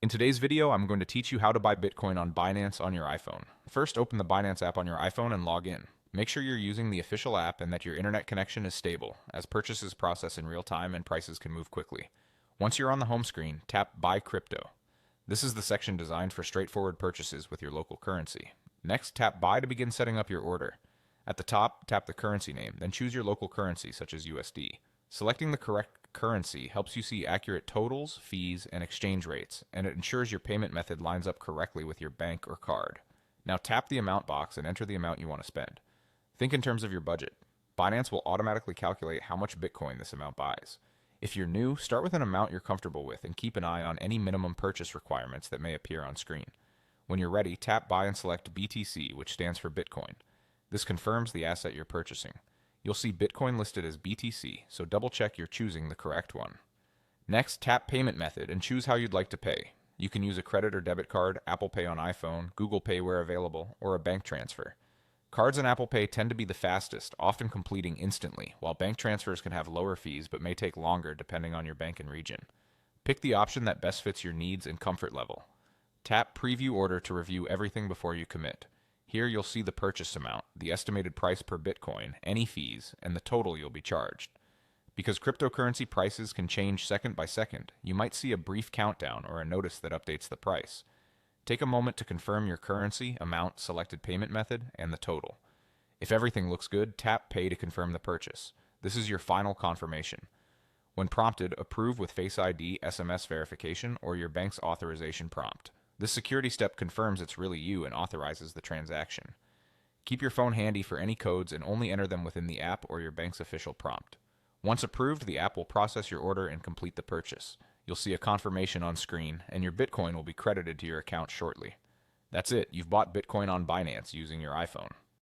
In today's video, I'm going to teach you how to buy Bitcoin on Binance on your iPhone. First, open the Binance app on your iPhone and log in. Make sure you're using the official app and that your internet connection is stable, as purchases process in real time and prices can move quickly. Once you're on the home screen, tap Buy Crypto. This is the section designed for straightforward purchases with your local currency. Next, tap Buy to begin setting up your order. At the top, tap the currency name, then choose your local currency, such as USD. Selecting the correct currency helps you see accurate totals, fees, and exchange rates, and it ensures your payment method lines up correctly with your bank or card. Now tap the amount box and enter the amount you want to spend. Think in terms of your budget. Binance will automatically calculate how much Bitcoin this amount buys. If you're new, start with an amount you're comfortable with and keep an eye on any minimum purchase requirements that may appear on screen. When you're ready, tap Buy and select BTC, which stands for Bitcoin. This confirms the asset you're purchasing. You'll see Bitcoin listed as BTC, so double check you're choosing the correct one. Next, tap Payment Method and choose how you'd like to pay. You can use a credit or debit card, Apple Pay on iPhone, Google Pay where available, or a bank transfer. Cards and Apple Pay tend to be the fastest, often completing instantly, while bank transfers can have lower fees but may take longer depending on your bank and region. Pick the option that best fits your needs and comfort level. Tap Preview Order to review everything before you commit. Here you'll see the purchase amount, the estimated price per Bitcoin, any fees, and the total you'll be charged. Because cryptocurrency prices can change second by second, you might see a brief countdown or a notice that updates the price. Take a moment to confirm your currency, amount, selected payment method, and the total. If everything looks good, tap Pay to confirm the purchase. This is your final confirmation. When prompted, approve with Face ID, SMS verification, or your bank's authorization prompt. This security step confirms it's really you and authorizes the transaction. Keep your phone handy for any codes and only enter them within the app or your bank's official prompt. Once approved, the app will process your order and complete the purchase. You'll see a confirmation on screen, and your Bitcoin will be credited to your account shortly. That's it, you've bought Bitcoin on Binance using your iPhone.